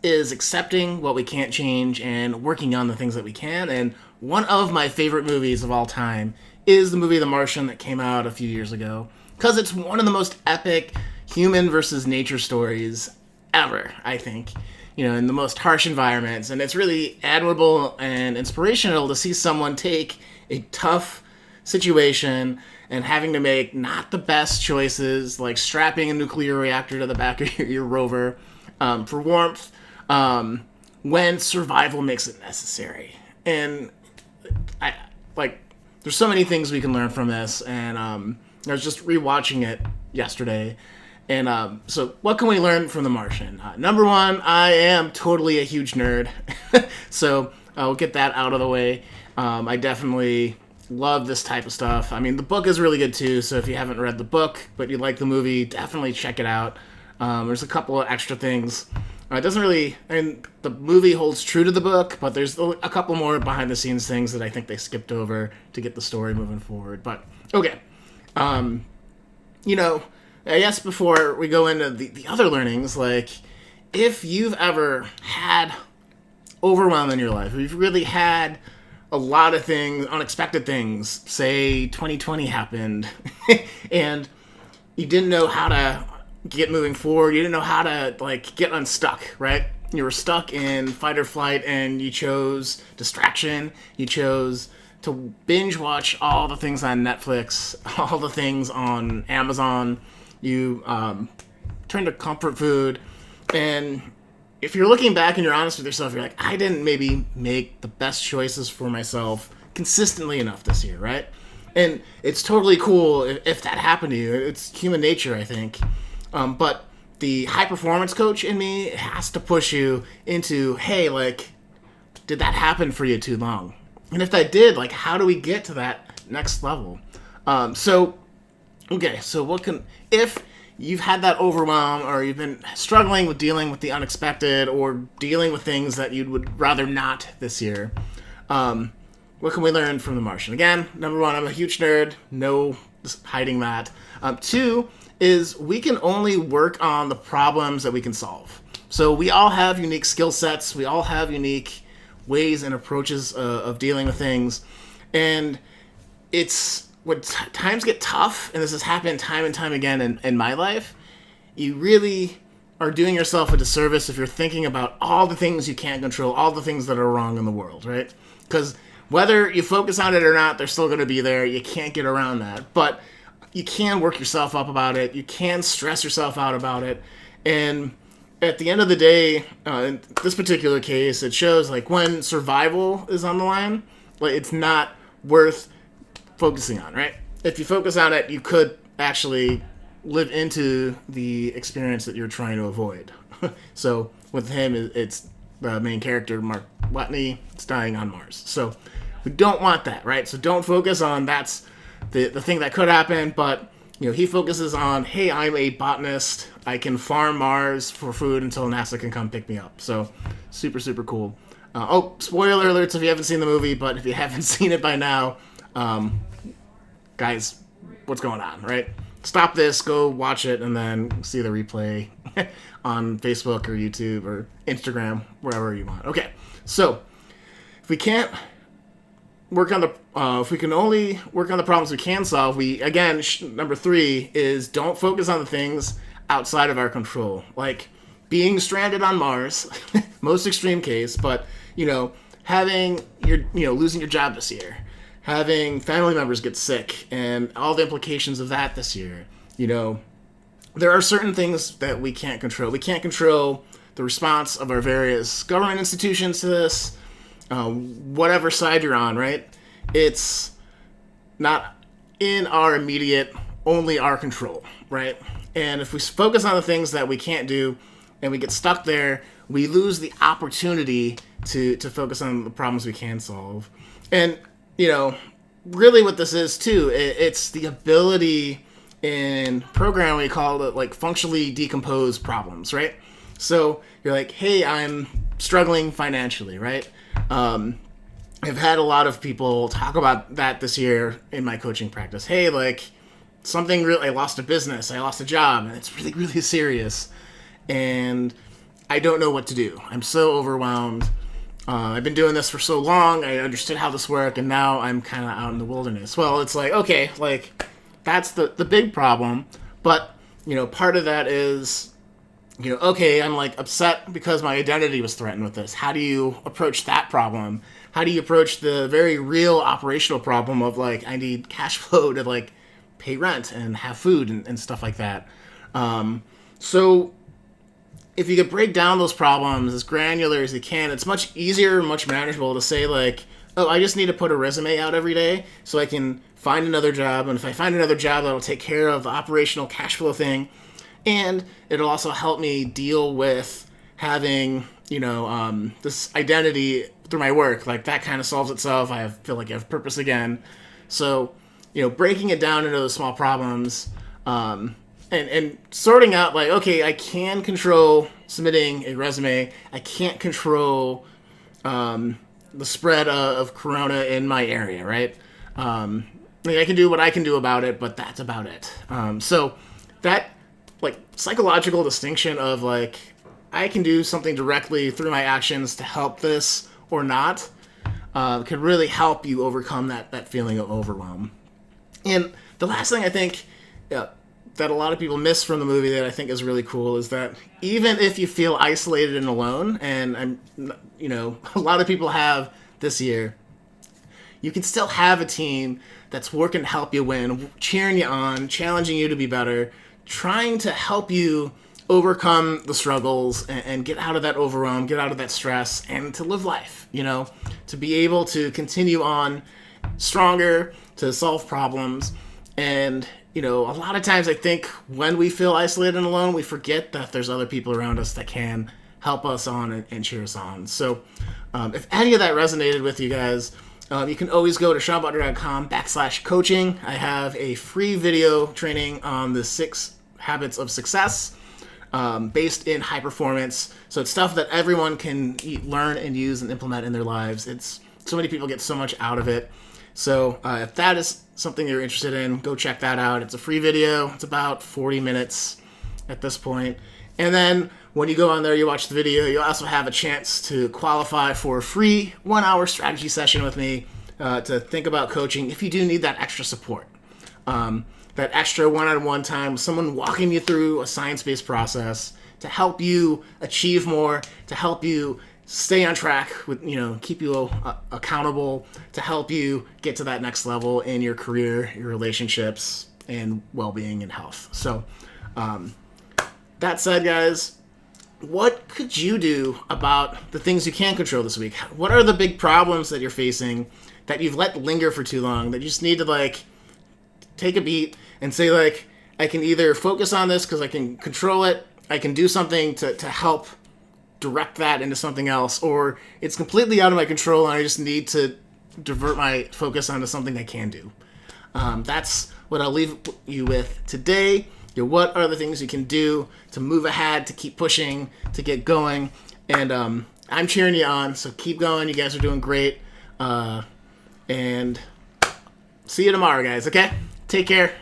is accepting what we can't change and working on the things that we can. And one of my favorite movies of all time is the movie The Martian that came out a few years ago, because it's one of the most epic human versus nature stories ever, I think. In the most harsh environments. And it's really admirable and inspirational to see someone take a tough situation and having to make not the best choices, like strapping a nuclear reactor to the back of your rover for warmth, when survival makes it necessary. And there's so many things we can learn from this. And I was just rewatching it yesterday. And so what can we learn from The Martian? Number one, I am totally a huge nerd. So I'll get that out of the way. I definitely love this type of stuff. I mean, the book is really good too, so if you haven't read the book, but you like the movie, definitely check it out. There's a couple of extra things. It doesn't really... the movie holds true to the book, but there's a couple more behind-the-scenes things that I think they skipped over to get the story moving forward. But, okay. I guess before we go into the other learnings, if you've ever had overwhelm in your life, if you've really had a lot of things, unexpected things, say 2020 happened, and you didn't know how to get moving forward, you didn't know how to, get unstuck, right? You were stuck in fight or flight, and you chose distraction, you chose to binge watch all the things on Netflix, all the things on Amazon. You turn to comfort food, and if you're looking back and you're honest with yourself, you're like, I didn't maybe make the best choices for myself consistently enough this year, right? And it's totally cool if that happened to you. It's human nature, I think. But the high performance coach in me has to push you into, hey, did that happen for you too long? And if that did, how do we get to that next level? If you've had that overwhelm, or you've been struggling with dealing with the unexpected, or dealing with things that you would rather not this year, what can we learn from The Martian? Again, number one, I'm a huge nerd. No hiding that. Two is we can only work on the problems that we can solve. So we all have unique skill sets. We all have unique ways and approaches of dealing with things. And it's... when times get tough, and this has happened time and time again in my life, you really are doing yourself a disservice if you're thinking about all the things you can't control, all the things that are wrong in the world, right? Because whether you focus on it or not, they're still going to be there. You can't get around that. But you can work yourself up about it. You can stress yourself out about it. And at the end of the day, in this particular case, it shows when survival is on the line, it's not worth focusing on, right? If you focus on it, you could actually live into the experience that you're trying to avoid. So with him, it's the main character, Mark Watney, is dying on Mars. So we don't want that, right? So don't focus on that's the thing that could happen, but he focuses on, hey, I'm a botanist. I can farm Mars for food until NASA can come pick me up. So super, super cool. Spoiler alerts if you haven't seen the movie, but if you haven't seen it by now, guys, what's going on, right? Stop this, go watch it, and then see the replay on Facebook or YouTube or Instagram, wherever you want. Okay, so if we can't work on if we can only work on the problems we can solve, number three is don't focus on the things outside of our control, like being stranded on Mars, most extreme case, but having losing your job this year, having family members get sick, and all the implications of that this year. There are certain things that we can't control. We can't control the response of our various government institutions to this, whatever side you're on, right? It's not in our immediate, only our control, right? And if we focus on the things that we can't do and we get stuck there, we lose the opportunity to focus on the problems we can solve. And, really what this is too, it's the ability in programming, we call it functionally decomposed problems, right? So you're like, hey, I'm struggling financially, right? I've had a lot of people talk about that this year in my coaching practice. Hey, I lost a business, I lost a job, and it's really, really serious. And I don't know what to do. I'm so overwhelmed. I've been doing this for so long. I understood how this worked, and now I'm kind of out in the wilderness. Well, it's like, okay, like that's the big problem. But, part of that is, okay, I'm like upset because my identity was threatened with this. How do you approach that problem? How do you approach the very real operational problem of like, I need cash flow to like pay rent and have food and stuff like that. So if you could break down those problems as granular as you can, it's much easier, much manageable to say like, oh, I just need to put a resume out every day so I can find another job. And if I find another job, that'll take care of the operational cash flow thing. And it'll also help me deal with having, this identity through my work. Like that kind of solves itself. Feel like I have purpose again. So, breaking it down into those small problems, and sorting out like, okay, I can control submitting a resume. I can't control the spread of corona in my area, right? I can do what I can do about it, but that's about it. So that like psychological distinction of like, I can do something directly through my actions to help this or not, can really help you overcome that feeling of overwhelm. And the last thing I think that a lot of people miss from the movie that I think is really cool is that even if you feel isolated and alone, and a lot of people have this year, you can still have a team that's working to help you win, cheering you on, challenging you to be better, trying to help you overcome the struggles and get out of that overwhelm, get out of that stress, and to live life, to be able to continue on stronger, to solve problems. And, a lot of times I think when we feel isolated and alone, we forget that there's other people around us that can help us on and cheer us on. So if any of that resonated with you guys, you can always go to SeanButler.com/coaching. I have a free video training on the 6 habits of success based in high performance. So it's stuff that everyone can learn and use and implement in their lives. So many people get so much out of it. So if that is something you're interested in, go check that out. It's a free video. It's about 40 minutes at this point. And then when you go on there, you watch the video, you also have a chance to qualify for a free 1-hour strategy session with me to think about coaching if you do need that extra support. That extra one-on-one time, someone walking you through a science-based process to help you achieve more, to help you stay on track with, keep you accountable, to help you get to that next level in your career, your relationships, and well-being and health. So that said, guys, what could you do about the things you can control this week? What are the big problems that you're facing that you've let linger for too long that you just need to like take a beat and say like, I can either focus on this because I can control it, I can do something to help direct that into something else, or it's completely out of my control and I just need to divert my focus onto something I can do. That's what I'll leave you with today. What are the things you can do to move ahead, to keep pushing, to get going? And I'm cheering you on, so keep going. You guys are doing great. And see you tomorrow, guys, okay? Take care.